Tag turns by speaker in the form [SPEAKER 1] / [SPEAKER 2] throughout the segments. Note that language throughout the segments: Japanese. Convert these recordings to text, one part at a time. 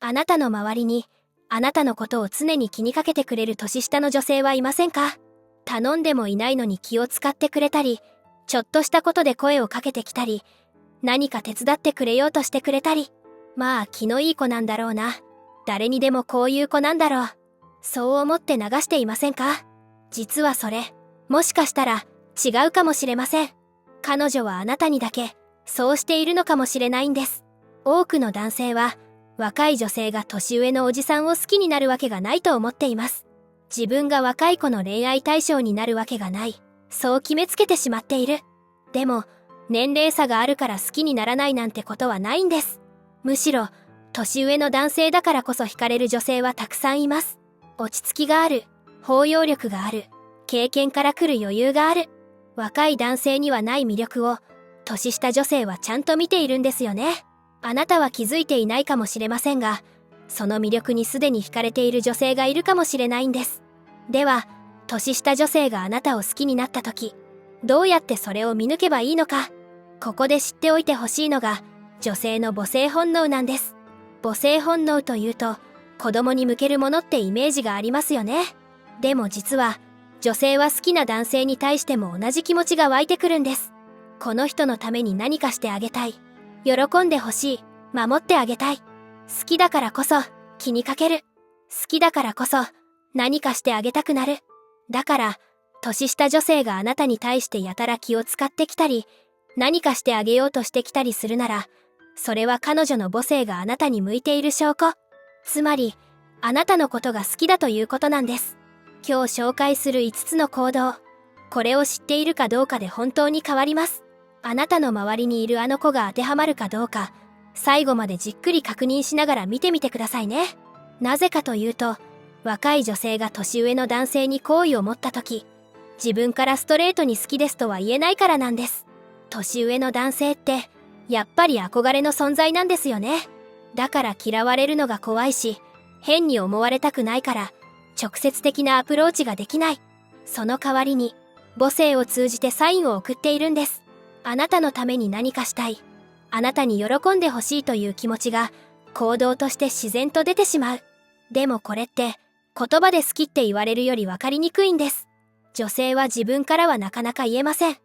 [SPEAKER 1] あなたの周りに、あなたのことを常に気にかけてくれる年下の女性はいませんか？頼んでもいないのに気を使ってくれたり、ちょっとしたことで声をかけてきたり、何か手伝ってくれようとしてくれたり、まあ気のいい子なんだろうな。誰にでもこういう子なんだろう。そう思って流していませんか？実はそれ、もしかしたら違うかもしれません。彼女はあなたにだけ、そうしているのかもしれないんです。多くの男性は、若い女性が年上のおじさんを好きになるわけがないと思っています。自分が若い子の恋愛対象になるわけがない。そう決めつけてしまっている。でも、年齢差があるから好きにならないなんてことはないんです。むしろ、年上の男性だからこそ惹かれる女性はたくさんいます。落ち着きがある、包容力がある、経験から来る余裕がある。若い男性にはない魅力を、年下女性はちゃんと見ているんですよね。あなたは気づいていないかもしれませんが、その魅力にすでに惹かれている女性がいるかもしれないんです。では、年下女性があなたを好きになった時、どうやってそれを見抜けばいいのか。ここで知っておいてほしいのが、女性の母性本能なんです。母性本能というと、子供に向けるものってイメージがありますよね。でも実は、女性は好きな男性に対しても同じ気持ちが湧いてくるんです。この人のために何かしてあげたい。喜んでほしい。守ってあげたい。好きだからこそ気にかける。好きだからこそ何かしてあげたくなる。だから、年下女性があなたに対してやたら気を使ってきたり、何かしてあげようとしてきたりするなら、それは彼女の母性があなたに向いている証拠。つまり、あなたのことが好きだということなんです。今日紹介する5つの行動。これを知っているかどうかで本当に変わります。あなたの周りにいるあの子が当てはまるかどうか、最後までじっくり確認しながら見てみてくださいね。なぜかというと、若い女性が年上の男性に好意を持った時、自分からストレートに好きですとは言えないからなんです。年上の男性って、やっぱり憧れの存在なんですよね。だから嫌われるのが怖いし、変に思われたくないから、直接的なアプローチができない。その代わりに、母性を通じてサインを送っているんです。あなたのために何かしたい。あなたに喜んでほしいという気持ちが行動として自然と出てしまう。でもこれって言葉で好きって言われるより分かりにくいんです。女性は自分からはなかなか言えません。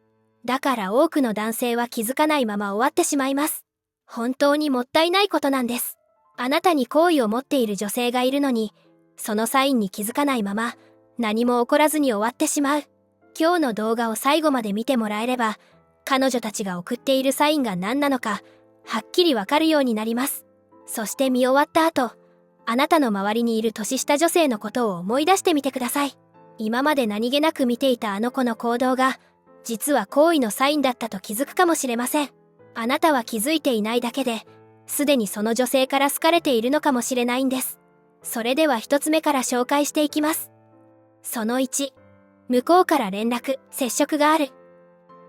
[SPEAKER 1] だから多くの男性は気づかないまま終わってしまいます。本当にもったいないことなんです。あなたに好意を持っている女性がいるのに、そのサインに気づかないまま何も起こらずに終わってしまう。今日の動画を最後まで見てもらえれば、彼女たちが送っているサインが何なのか、はっきりわかるようになります。そして見終わった後、あなたの周りにいる年下女性のことを思い出してみてください。今まで何気なく見ていたあの子の行動が、実は好意のサインだったと気づくかもしれません。あなたは気づいていないだけで、すでにその女性から好かれているのかもしれないんです。それでは一つ目から紹介していきます。その1、向こうから連絡、接触がある。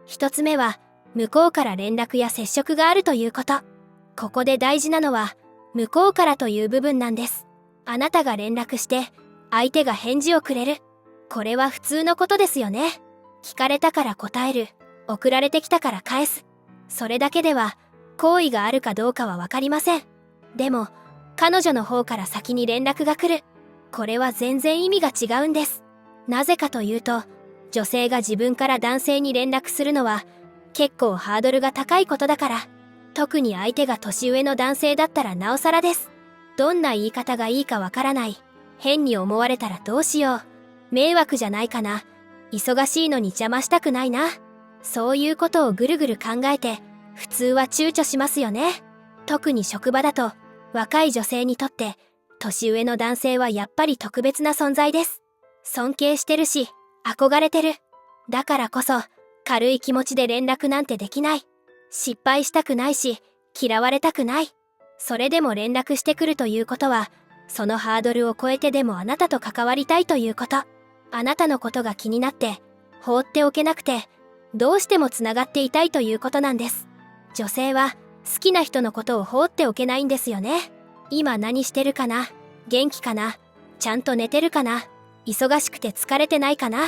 [SPEAKER 1] 一つ目は、向こうから連絡や接触があるということ。ここで大事なのは、向こうからという部分なんです。あなたが連絡して、相手が返事をくれる。これは普通のことですよね。聞かれたから答える。送られてきたから返す。それだけでは、好意があるかどうかはわかりません。でも、彼女の方から先に連絡が来る。これは全然意味が違うんです。なぜかというと、女性が自分から男性に連絡するのは結構ハードルが高いことだから。特に相手が年上の男性だったらなおさらです。どんな言い方がいいかわからない。変に思われたらどうしよう。迷惑じゃないかな。忙しいのに邪魔したくないな。そういうことをぐるぐる考えて、普通は躊躇しますよね。特に職場だと、若い女性にとって、年上の男性はやっぱり特別な存在です。尊敬してるし、憧れてる。だからこそ、軽い気持ちで連絡なんてできない。失敗したくないし、嫌われたくない。それでも連絡してくるということは、そのハードルを超えてでもあなたと関わりたいということ。あなたのことが気になって、放っておけなくて、どうしてもつながっていたいということなんです。女性は、好きな人のことを放っておけないんですよね。今何してるかな？元気かな？ちゃんと寝てるかな？忙しくて疲れてないかな？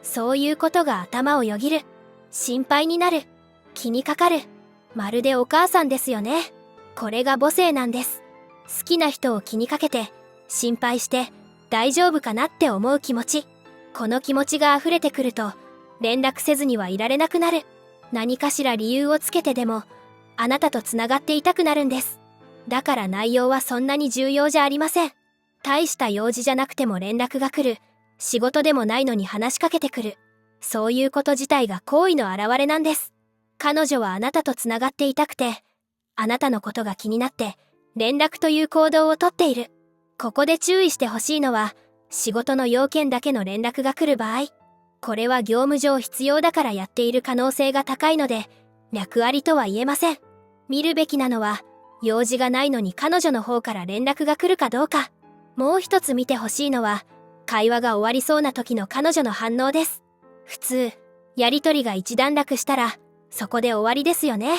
[SPEAKER 1] そういうことが頭をよぎる。心配になる。気にかかる。まるでお母さんですよね。これが母性なんです。好きな人を気にかけて、心配して、大丈夫かなって思う気持ち。この気持ちが溢れてくると、連絡せずにはいられなくなる。何かしら理由をつけてでも、あなたとつながっていたくなるんです。だから内容はそんなに重要じゃありません。大した用事じゃなくても連絡が来る。仕事でもないのに話しかけてくる。そういうこと自体が好意の表れなんです。彼女はあなたとつながっていたくて、あなたのことが気になって、連絡という行動をとっている。ここで注意してほしいのは、仕事の要件だけの連絡が来る場合、これは業務上必要だからやっている可能性が高いので、脈ありとは言えません。見るべきなのは、用事がないのに彼女の方から連絡が来るかどうか。もう一つ見てほしいのは、会話が終わりそうな時の彼女の反応です。普通、やりとりが一段落したら、そこで終わりですよね。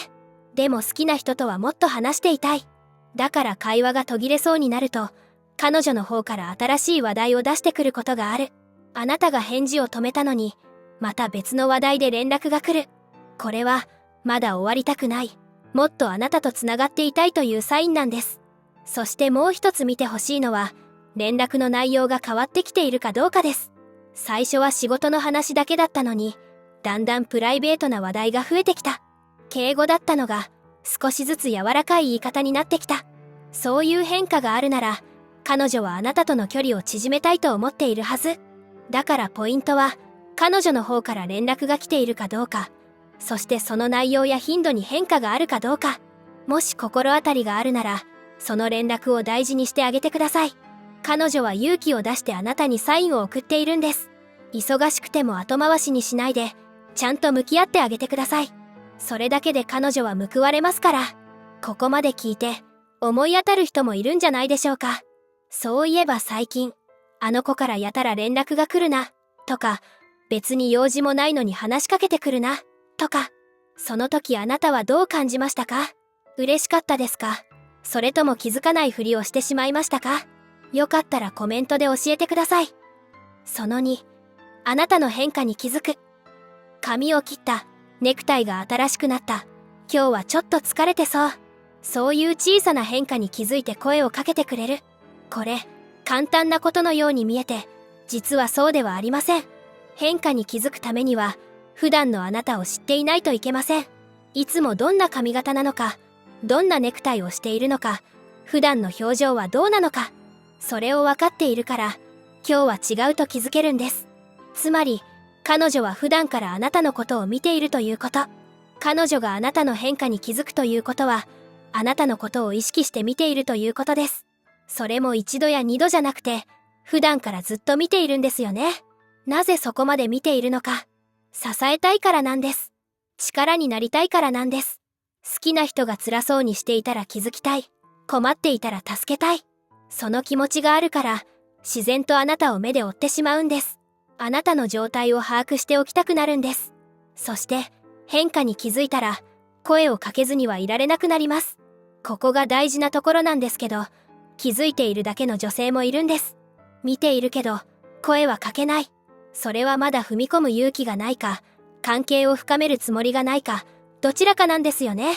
[SPEAKER 1] でも好きな人とはもっと話していたい。だから会話が途切れそうになると、彼女の方から新しい話題を出してくることがある。あなたが返事を止めたのに、また別の話題で連絡が来る。これは、まだ終わりたくない。もっとあなたとつながっていたいというサインなんです。そしてもう一つ見てほしいのは、連絡の内容が変わってきているかどうかです。最初は仕事の話だけだったのに、だんだんプライベートな話題が増えてきた。敬語だったのが、少しずつ柔らかい言い方になってきた。そういう変化があるなら、彼女はあなたとの距離を縮めたいと思っているはず。だからポイントは、彼女の方から連絡が来ているかどうか、そしてその内容や頻度に変化があるかどうか。もし心当たりがあるなら、その連絡を大事にしてあげてください。彼女は勇気を出してあなたにサインを送っているんです。忙しくても後回しにしないで、ちゃんと向き合ってあげてください。それだけで彼女は報われますから。ここまで聞いて、思い当たる人もいるんじゃないでしょうか。そういえば最近、あの子からやたら連絡が来るな、とか、別に用事もないのに話しかけてくるな、とか。その時あなたはどう感じましたか？嬉しかったですか？それとも気づかないふりをしてしまいましたか？よかったらコメントで教えてください。その2、あなたの変化に気づく。髪を切った、ネクタイが新しくなった、今日はちょっと疲れてそう。そういう小さな変化に気づいて声をかけてくれる。これ、簡単なことのように見えて、実はそうではありません。変化に気づくためには、普段のあなたを知っていないといけません。いつもどんな髪型なのか、どんなネクタイをしているのか、普段の表情はどうなのか、それを分かっているから、今日は違うと気づけるんです。つまり、彼女は普段からあなたのことを見ているということ。彼女があなたの変化に気づくということは、あなたのことを意識して見ているということです。それも一度や二度じゃなくて、普段からずっと見ているんですよね。なぜそこまで見ているのか。支えたいからなんです。力になりたいからなんです。好きな人が辛そうにしていたら気づきたい。困っていたら助けたい。その気持ちがあるから、自然とあなたを目で追ってしまうんです。あなたの状態を把握しておきたくなるんです。そして、変化に気づいたら、声をかけずにはいられなくなります。ここが大事なところなんですけど、気づいているだけの女性もいるんです。見ているけど、声はかけない。それはまだ踏み込む勇気がないか、関係を深めるつもりがないか、どちらかなんですよね。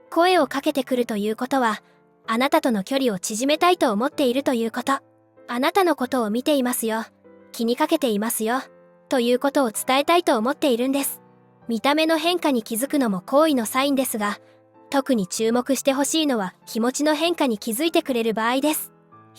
[SPEAKER 1] 声をかけてくるということは、あなたとの距離を縮めたいと思っているということ。あなたのことを見ていますよ。気にかけていますよ。ということを伝えたいと思っているんです。見た目の変化に気づくのも好意のサインですが、特に注目してほしいのは気持ちの変化に気づいてくれる場合です。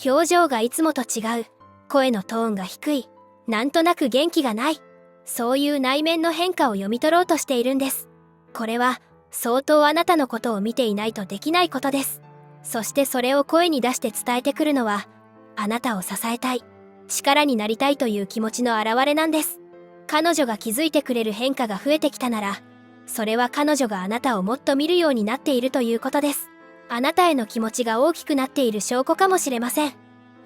[SPEAKER 1] 表情がいつもと違う。声のトーンが低い。なんとなく元気がない。そういう内面の変化を読み取ろうとしているんです。これは相当あなたのことを見ていないとできないことです。そしてそれを声に出して伝えてくるのは、あなたを支えたい、力になりたいという気持ちの表れなんです。彼女が気づいてくれる変化が増えてきたなら、それは彼女があなたをもっと見るようになっているということです。あなたへの気持ちが大きくなっている証拠かもしれません。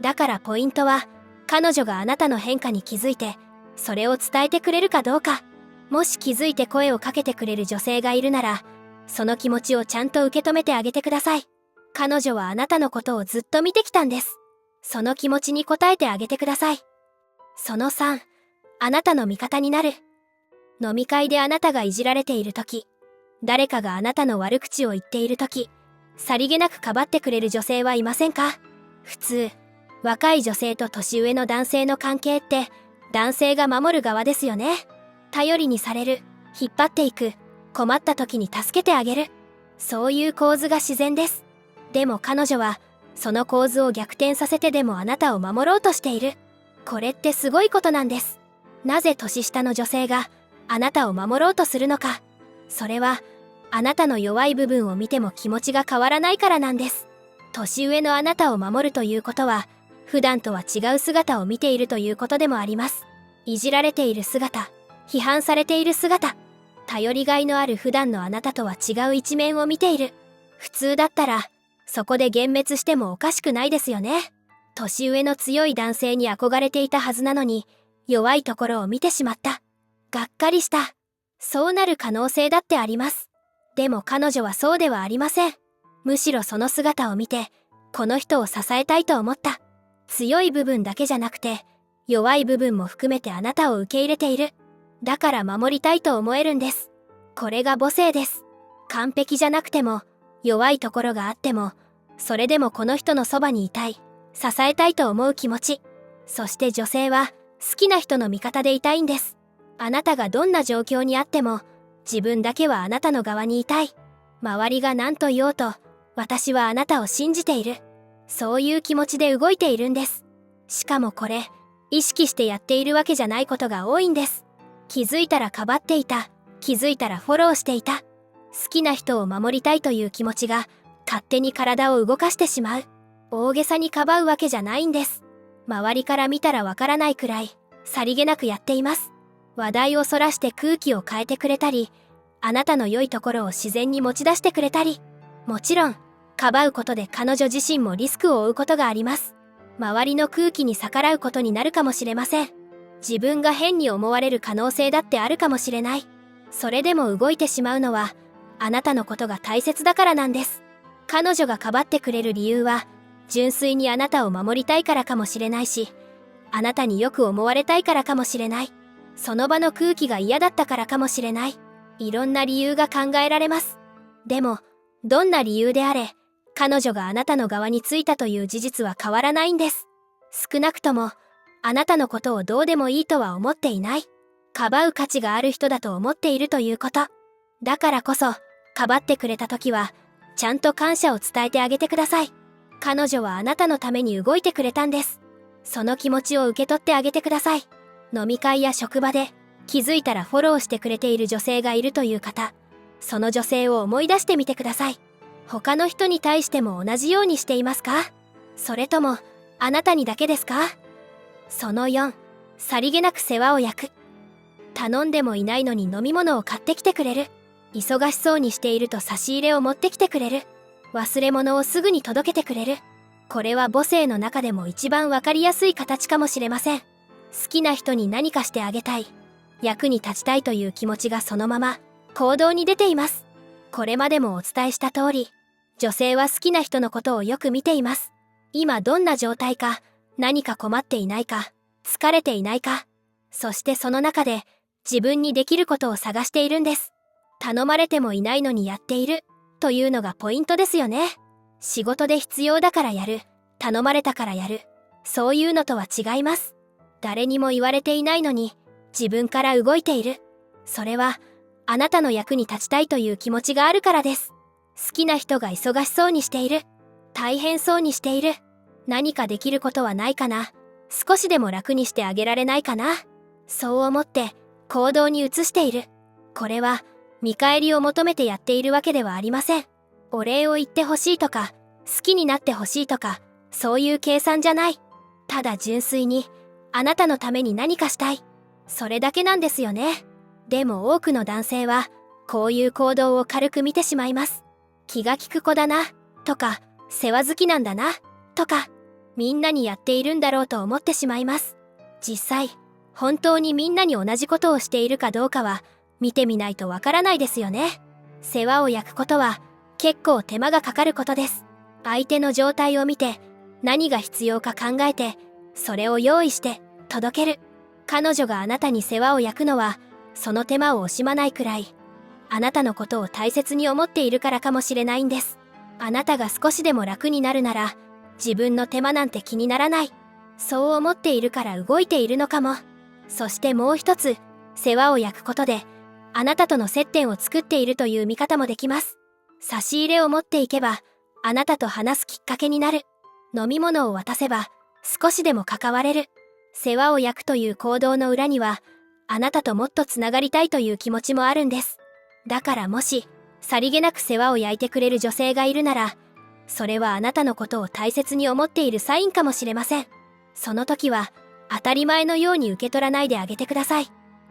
[SPEAKER 1] だからポイントは、彼女があなたの変化に気づいて、それを伝えてくれるかどうか。もし気づいて声をかけてくれる女性がいるなら、その気持ちをちゃんと受け止めてあげてください。彼女はあなたのことをずっと見てきたんです。その気持ちに応えてあげてください。その3、あなたの味方になる。飲み会であなたがいじられているとき、誰かがあなたの悪口を言っているとき、さりげなくかばってくれる女性はいませんか？普通、若い女性と年上の男性の関係って男性が守る側ですよね。頼りにされる、引っ張っていく、困った時に助けてあげる。そういう構図が自然です。でも彼女はその構図を逆転させてでもあなたを守ろうとしている。これってすごいことなんです。なぜ年下の女性があなたを守ろうとするのか。それはあなたの弱い部分を見ても気持ちが変わらないからなんです。年上のあなたを守るということは普段とは違う姿を見ているということでもあります。いじられている姿、批判されている姿、頼りがいのある普段のあなたとは違う一面を見ている。普通だったらそこで幻滅してもおかしくないですよね。年上の強い男性に憧れていたはずなのに弱いところを見てしまった。がっかりした。そうなる可能性だってあります。でも彼女はそうではありません。むしろその姿を見てこの人を支えたいと思った。強い部分だけじゃなくて弱い部分も含めてあなたを受け入れている。だから守りたいと思えるんです。これが母性です。完璧じゃなくても弱いところがあってもそれでもこの人のそばにいたい、支えたいと思う気持ち。そして女性は好きな人の味方でいたいんです。あなたがどんな状況にあっても自分だけはあなたの側にいたい。周りが何と言おうと私はあなたを信じている。そういう気持ちで動いているんです。しかもこれ意識してやっているわけじゃないことが多いんです。気づいたらかばっていた、気づいたらフォローしていた。好きな人を守りたいという気持ちが勝手に体を動かしてしまう。大げさにかばうわけじゃないんです。周りから見たらわからないくらいさりげなくやっています。話題をそらして空気を変えてくれたり、あなたの良いところを自然に持ち出してくれたり、もちろんかばうことで彼女自身もリスクを負うことがあります。周りの空気に逆らうことになるかもしれません。自分が変に思われる可能性だってあるかもしれない。それでも動いてしまうのはあなたのことが大切だからなんです。彼女がかばってくれる理由は純粋にあなたを守りたいからかもしれないし、あなたによく思われたいからかもしれない。その場の空気が嫌だったからかもしれない。いろんな理由が考えられます。でもどんな理由であれ彼女があなたの側についたという事実は変わらないんです。少なくともあなたのことをどうでもいいとは思っていない。かばう価値がある人だと思っているということ。だからこそかばってくれた時はちゃんと感謝を伝えてあげてください。彼女はあなたのために動いてくれたんです。その気持ちを受け取ってあげてください。飲み会や職場で気づいたらフォローしてくれている女性がいるという方、その女性を思い出してみてください。他の人に対しても同じようにしていますか？それともあなたにだけですか？その4、さりげなく世話を焼く。頼んでもいないのに飲み物を買ってきてくれる。忙しそうにしていると差し入れを持ってきてくれる。忘れ物をすぐに届けてくれる。これは母性の中でも一番わかりやすい形かもしれません。好きな人に何かしてあげたい、役に立ちたいという気持ちがそのまま行動に出ています。これまでもお伝えした通り、女性は好きな人のことをよく見ています。今どんな状態か、何か困っていないか、疲れていないか、そしてその中で自分にできることを探しているんです。頼まれてもいないのにやっているというのがポイントですよね。仕事で必要だからやる、頼まれたからやる、そういうのとは違います。誰にも言われていないのに自分から動いている。それはあなたの役に立ちたいという気持ちがあるからです。好きな人が忙しそうにしている、大変そうにしている、何かできることはないかな、少しでも楽にしてあげられないかな、そう思って行動に移している。これは見返りを求めてやっているわけではありません。お礼を言ってほしいとか、好きになってほしいとか、そういう計算じゃない。ただ純粋にあなたのために何かしたい、それだけなんですよね。でも多くの男性はこういう行動を軽く見てしまいます。気が利く子だなとか、世話好きなんだなとか、みんなにやっているんだろうと思ってしまいます。実際本当にみんなに同じことをしているかどうかは見てみないとわからないですよね。世話を焼くことは結構手間がかかることです。相手の状態を見て何が必要か考えて、それを用意して届ける。彼女があなたに世話を焼くのはその手間を惜しまないくらいあなたのことを大切に思っているからかもしれないんです。あなたが少しでも楽になるなら自分の手間なんて気にならない。そう思っているから動いているのかも。そしてもう一つ、世話を焼くことで、あなたとの接点を作っているという見方もできます。差し入れを持っていけば、あなたと話すきっかけになる。飲み物を渡せば、少しでも関われる。世話を焼くという行動の裏には、あなたともっとつながりたいという気持ちもあるんです。だからもし、さりげなく世話を焼いてくれる女性がいるなら、それはあなたのことを大切に思っているサインかもしれません。その時は、当たり前のように受け取らないであげてください。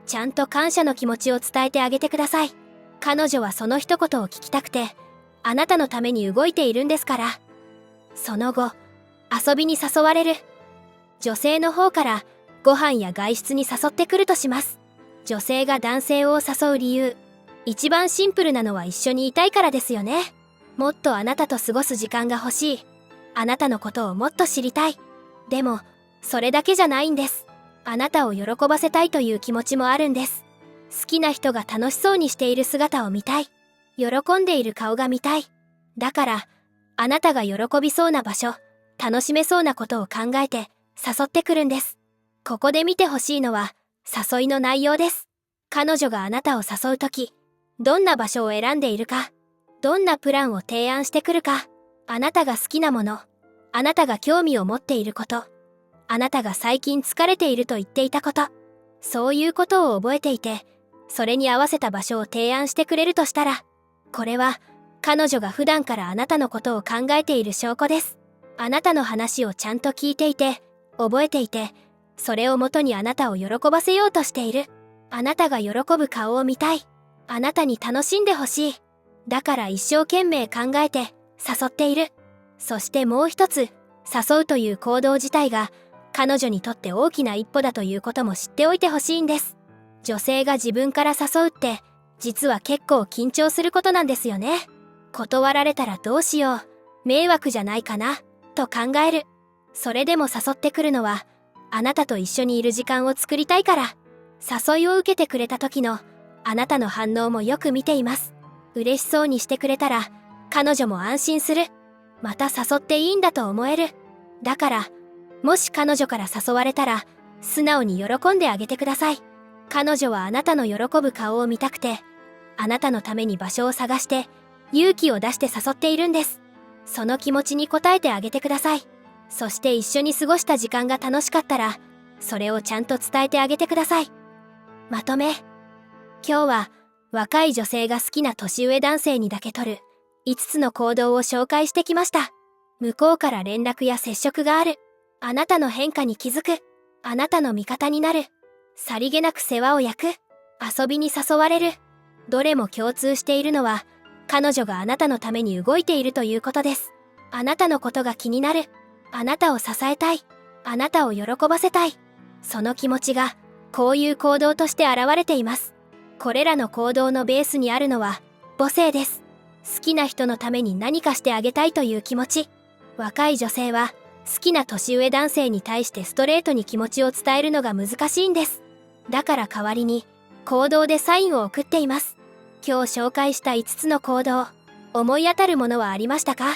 [SPEAKER 1] ちゃんと感謝の気持ちを伝えてあげてください。彼女はその一言を聞きたくて、あなたのために動いているんですから。その後、遊びに誘われる。女性の方からご飯や外出に誘ってくるとします。女性が男性を誘う理由、一番シンプルなのは一緒にいたいからですよね。もっとあなたと過ごす時間が欲しい。あなたのことをもっと知りたい。でも、それだけじゃないんです。あなたを喜ばせたいという気持ちもあるんです。好きな人が楽しそうにしている姿を見たい。喜んでいる顔が見たい。だから、あなたが喜びそうな場所、楽しめそうなことを考えて誘ってくるんです。ここで見てほしいのは、誘いの内容です。彼女があなたを誘うとき、どんな場所を選んでいるか、どんなプランを提案してくるか、あなたが好きなもの、あなたが興味を持っていること、あなたが最近疲れていると言っていたこと、そういうことを覚えていて、それに合わせた場所を提案してくれるとしたら、これは彼女が普段からあなたのことを考えている証拠です。あなたの話をちゃんと聞いていて、覚えていて、それをもとにあなたを喜ばせようとしている。あなたが喜ぶ顔を見たい。あなたに楽しんでほしい。だから一生懸命考えて誘っている。そしてもう一つ、誘うという行動自体が彼女にとって大きな一歩だということも知っておいてほしいんです。女性が自分から誘うって実は結構緊張することなんですよね。断られたらどうしよう、迷惑じゃないかなと考える。それでも誘ってくるのはあなたと一緒にいる時間を作りたいから。誘いを受けてくれた時のあなたの反応もよく見ています。嬉しそうにしてくれたら彼女も安心する。また誘っていいんだと思える。だからもし彼女から誘われたら素直に喜んであげてください。彼女はあなたの喜ぶ顔を見たくて、あなたのために場所を探して勇気を出して誘っているんです。その気持ちに応えてあげてください。そして一緒に過ごした時間が楽しかったらそれをちゃんと伝えてあげてください。まとめ。今日は若い女性が好きな年上男性にだけ取る5つの行動を紹介してきました。向こうから連絡や接触がある。あなたの変化に気づく。あなたの味方になる。さりげなく世話を焼く。遊びに誘われる。どれも共通しているのは彼女があなたのために動いているということです。あなたのことが気になる。あなたを支えたい。あなたを喜ばせたい。その気持ちがこういう行動として現れています。これらの行動のベースにあるのは母性です。好きな人のために何かしてあげたいという気持ち。若い女性は好きな年上男性に対してストレートに気持ちを伝えるのが難しいんです。だから代わりに行動でサインを送っています。今日紹介した5つの行動、思い当たるものはありましたか？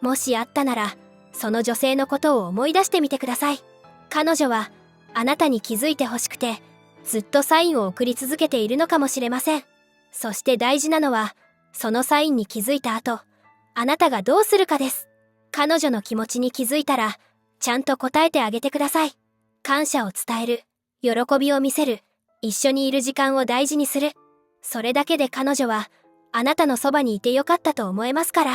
[SPEAKER 1] もしあったなら、その女性のことを思い出してみてください。彼女はあなたに気づいてほしくて、ずっとサインを送り続けているのかもしれません。そして大事なのは、そのサインに気づいた後、あなたがどうするかです。彼女の気持ちに気づいたら、ちゃんと答えてあげてください。感謝を伝える、喜びを見せる、一緒にいる時間を大事にする。それだけで彼女は、あなたのそばにいてよかったと思えますから、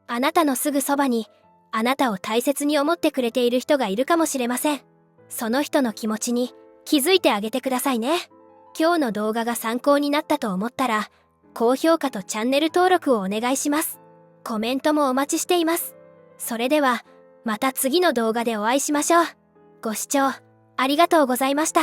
[SPEAKER 1] あなたのすぐそばに、あなたを大切に思ってくれている人がいるかもしれません。その人の気持ちに気づいてあげてくださいね。今日の動画が参考になったと思ったら、高評価とチャンネル登録をお願いします。コメントもお待ちしています。それでは、また次の動画でお会いしましょう。ご視聴ありがとうございました。